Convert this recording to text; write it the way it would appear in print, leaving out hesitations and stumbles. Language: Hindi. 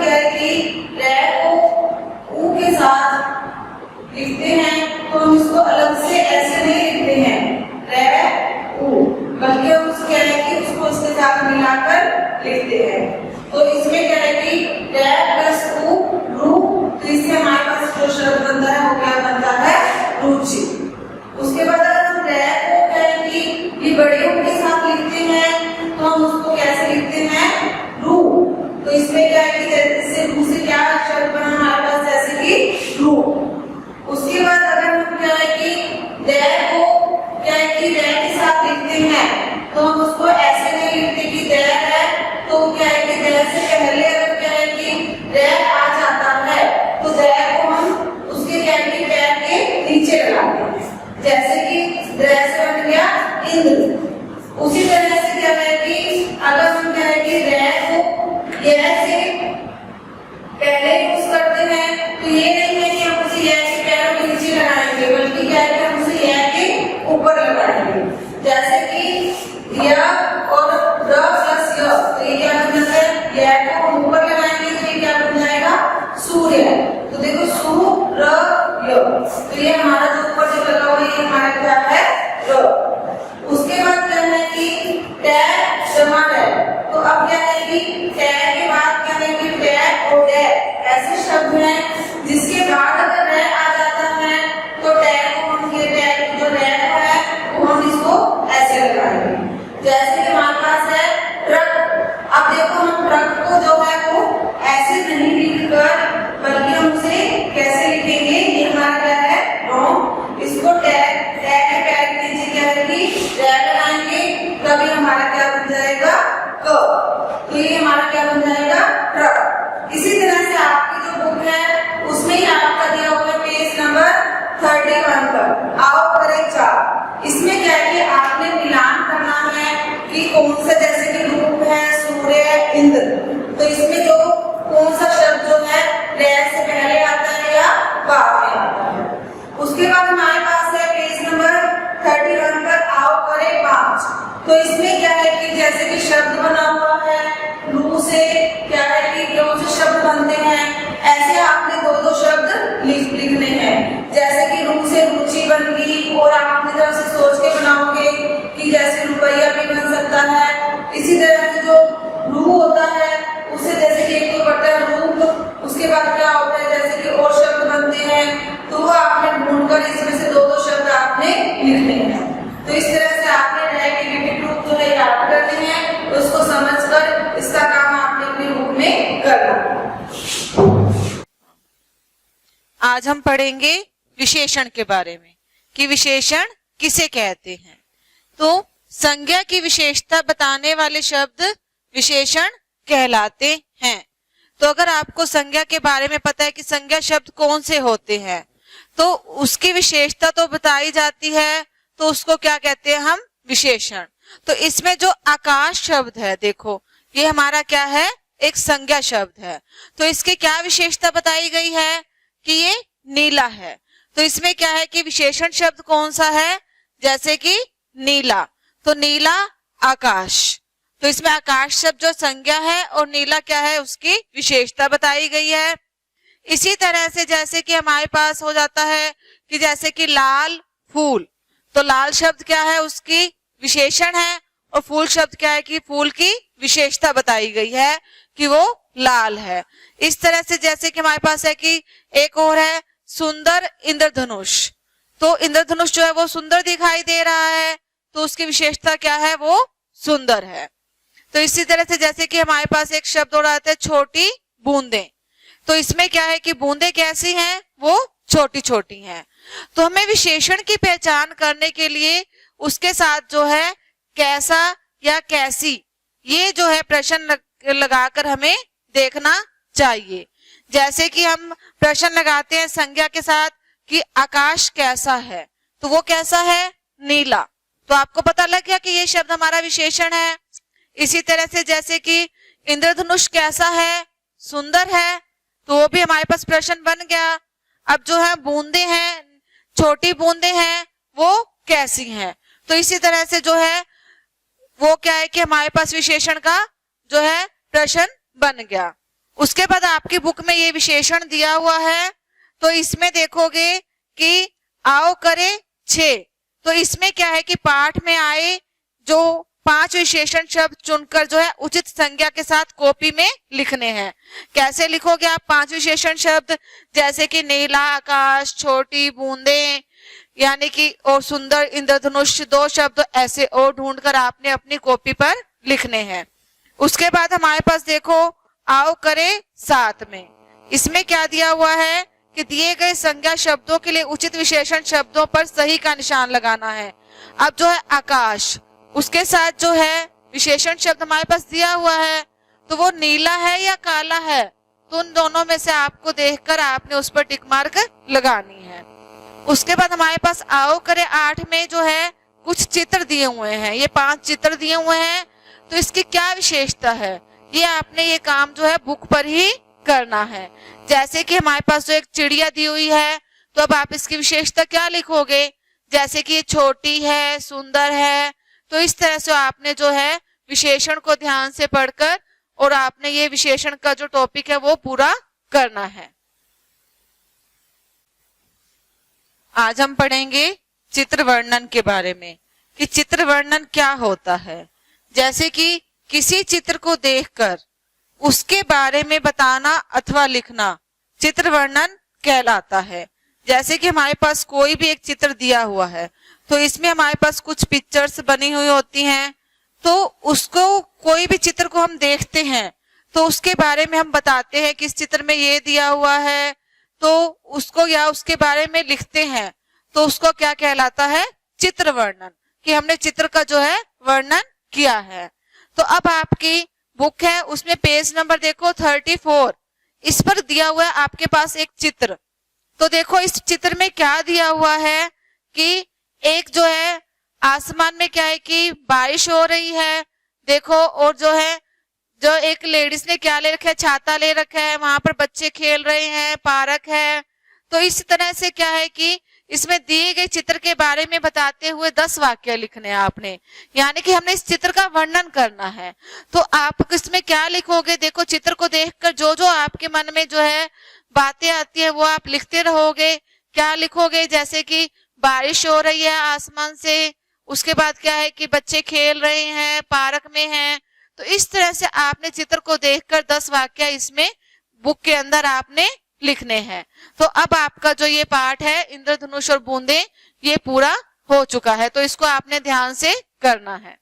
क्या है कि रे को ऊ के साथ लिखते हैं तो हम इसको अलग से ऐसे नहीं लिखते हैं रे ऊ, बल्कि हम उसको क्या है कि उसको उसके साथ मिलाकर लिखते हैं। तो इसमें क्या है कि रे प्लस ऊ रू, तो इससे हमारे पास जो शब्द बनता है वो क्या बनता है रुचि। उसके बाद अगर हम रे को क्या है कि ये बड़े ऊ के साथ लिखते हैं तो हम उसको कैसे लिखते हैं रू, तो इसमें क्या है कि जैसे रू से क्या शब्द बना हमारे पास जैसे कि रू। उसके बाद अगर हम क्या है कि रे को क्या है कि रे के साथ लिखते हैं तो हम उसको ऐसे नहीं लिखते कि रे है, तो क्या है कि रे से पहले अगर क्या है कि रे आ जाता है तो रे को हम उसके क्या है कि पैर के नीचे लगाते हैं, जैसे कि रे से बन गया इंद्र। उसी तरह से क्या है कि अगर हम क्या है कि रे को ये से पहले यूज करते हैं तो ये नहीं है कि हम उसे ये के पैरों के नीचे लगाएंगे, बल्कि क्या है कि हम उसे ये के ऊपर लगाएंगे, जैसे कि य और र प्लस य, तो ये क्या बन जाता है ये को हम ऊपर लगाएंगे तो ये क्या बन जाएगा सूर्य। तो देखो सू र य, तो ये हमारा जो ऊपर जो लगा हुआ है ये हमारा क्या है र। उसके बाद क्या है कि टैग जमा है, तो अब क्या है कि टैग के बाद क्या है कि टैग और डे ऐसे शब्द हैं जिसके बाद अगर रे आ जाता है तो टैग को हम ये टैग जो रे है वो हम इसको ऐसे लगाएंगे, जैसे कि हमारे पास है ट्रक। अब देखो हम ट्रक को जो है वो ऐसे नहीं लिखकर बल्कि हम उसे कैसे लिखेंगे, ये हमारा क्या है रॉन्ग। इसको टैग टैग के पैर के नीचे क्या है कि रे लगाएंगे, तभी हमारा क्या बन जाएगा क, तो ये हमारा क्या बन जाएगा ट्रक। इसी तरह से आपकी जो बुक है उसमें ही आपका दिया हुआ है पेज नंबर 31 पर आओ करें 4। इसमें क्या है कि आपने मिलान करना है कि कौन सा, जैसे कि रूप है सूर्य इंद्र, तो इसमें जो कौन सा शब्द जो है रे से पहले आता है या बाद में आता है। उसके बाद हमारे पास है पेज नंबर 31 पर आओ करें 5। तो इसमें क्या है कि जैसे कि शब्द बना हुआ है रू से क्या है कि कौन से शब्द बनते हैं, ऐसे आपने दो दो शब्द लिखने हैं, जैसे कि रू से रुचि बन गई, और आप अपनी तरफ से सोच के बनाओगे कि जैसे रुपया भी बन सकता है। इसी तरह से जो रू होता है उससे जैसे कि एक तो पड़ता है रूप, उसके बाद क्या होता है जैसे कि और शब्द बनते हैं, तो वो आपने ढूंढकर इसमें से दो दो शब्द आपने लिखने हैं। तो इस तरह से आपने रे के विभिन्न रूप जो है याद करने हैं, उसको समझकर इसका काम आपने अपने रूप में करना। आज हम पढ़ेंगे विशेषण के बारे में कि विशेषण किसे कहते हैं। तो संज्ञा की विशेषता बताने वाले शब्द विशेषण कहलाते हैं। तो अगर आपको संज्ञा के बारे में पता है कि संज्ञा शब्द कौन से होते हैं तो उसकी विशेषता तो बताई जाती है, तो उसको क्या कहते हैं हम विशेषण। तो इसमें जो आकाश शब्द है, देखो ये हमारा क्या है एक संज्ञा शब्द है, तो इसकी क्या विशेषता बताई गई है कि ये नीला है। तो इसमें क्या है कि विशेषण शब्द कौन सा है, जैसे कि नीला, तो नीला आकाश। तो इसमें आकाश शब्द जो संज्ञा है और नीला क्या है उसकी विशेषता बताई गई है। इसी तरह से जैसे कि हमारे पास हो जाता है कि जैसे कि लाल फूल, तो लाल शब्द क्या है उसकी विशेषण है, और फूल शब्द क्या है कि फूल की विशेषता बताई गई है कि वो लाल है। इस तरह से जैसे कि हमारे पास है कि एक और है सुंदर इंद्रधनुष, तो इंद्रधनुष जो है वो सुंदर दिखाई दे रहा है, तो उसकी विशेषता क्या है वो सुंदर है। तो इसी तरह से जैसे कि हमारे पास एक शब्द और आता है छोटी बूंदें, तो इसमें क्या है कि बूंदें कैसी हैं वो छोटी छोटी हैं। तो हमें विशेषण की पहचान करने के लिए उसके साथ जो है कैसा या कैसी, ये जो है प्रश्न लगाकर हमें देखना चाहिए। जैसे कि हम प्रश्न लगाते हैं संज्ञा के साथ कि आकाश कैसा है, तो वो कैसा है नीला, तो आपको पता लग गया कि ये शब्द हमारा विशेषण है। इसी तरह से जैसे कि इंद्रधनुष कैसा है सुंदर है, तो वो भी हमारे पास प्रश्न बन गया। अब जो है बूंदे हैं छोटी बूंदे हैं वो कैसी हैं, तो इसी तरह से जो है वो क्या है कि हमारे पास विशेषण का जो है प्रश्न बन गया। उसके बाद आपकी बुक में ये विशेषण दिया हुआ है, तो इसमें देखोगे कि आओ करे 6। तो इसमें क्या है कि पाठ में आए जो 5 विशेषण शब्द चुनकर जो है उचित संज्ञा के साथ कॉपी में लिखने हैं। कैसे लिखोगे आप 5 विशेषण शब्द? जैसे कि नीला आकाश, छोटी बूंदे, यानी कि और सुंदर इंद्रधनुष, 2 शब्द ऐसे और ढूंढकर आपने अपनी कॉपी पर लिखने हैं। उसके बाद हमारे पास देखो आओ करे 7 में, इसमें क्या दिया हुआ है कि दिए गए संज्ञा शब्दों के लिए उचित विशेषण शब्दों पर सही का निशान लगाना है। अब जो है आकाश, उसके साथ जो है विशेषण शब्द हमारे पास दिया हुआ है, तो वो नीला है या काला है, तो उन दोनों में से आपको देखकर आपने उस पर टिक मार्क लगानी है। उसके बाद हमारे पास आओ करे 8 में जो है कुछ चित्र दिए हुए हैं, ये 5 चित्र दिए हुए हैं, तो इसकी क्या विशेषता है, ये आपने ये काम जो है बुक पर ही करना है। जैसे कि हमारे पास जो एक चिड़िया दी हुई है, तो अब आप इसकी विशेषता क्या लिखोगे? जैसे कि ये छोटी है, सुंदर है, तो इस तरह से आपने जो है विशेषण को ध्यान से पढ़कर और आपने ये विशेषण का जो टॉपिक है वो पूरा करना है। आज हम पढ़ेंगे चित्र वर्णन के बारे में कि चित्र वर्णन क्या होता है। जैसे कि किसी चित्र को देखकर उसके बारे में बताना अथवा लिखना चित्र वर्णन कहलाता है। जैसे कि हमारे पास कोई भी एक चित्र दिया हुआ है, तो इसमें हमारे पास कुछ पिक्चर्स बनी हुई होती हैं, तो उसको कोई भी चित्र को हम देखते हैं तो उसके बारे में हम बताते हैं कि इस चित्र में ये दिया हुआ है, तो उसको या उसके बारे में लिखते हैं, तो उसको क्या कहलाता है? चित्र वर्णन, कि हमने चित्र का जो है वर्णन किया है। तो अब आपकी बुक है, उसमें पेज नंबर देखो 34, इस पर दिया हुआ है आपके पास एक चित्र। तो देखो इस चित्र में क्या दिया हुआ है कि एक जो है आसमान में क्या है कि बारिश हो रही है, देखो, और जो है जो एक लेडीज ने क्या ले रखा है, छाता ले रखा है, वहां पर बच्चे खेल रहे हैं, पार्क है। तो इस तरह से क्या है कि इसमें दिए गए चित्र के बारे में बताते हुए 10 वाक्य लिखने हैं आपने, यानी कि हमने इस चित्र का वर्णन करना है। तो आप इसमें क्या लिखोगे? देखो चित्र को देखकर जो जो आपके मन में जो है बातें आती है वो आप लिखते रहोगे। क्या लिखोगे? जैसे कि बारिश हो रही है आसमान से, उसके बाद क्या है कि बच्चे खेल रहे हैं, पार्क में हैं। तो इस तरह से आपने चित्र को देखकर 10 वाक्य इसमें बुक के अंदर आपने लिखने हैं। तो अब आपका जो ये पाठ है इंद्रधनुष और बूंदे, ये पूरा हो चुका है, तो इसको आपने ध्यान से करना है।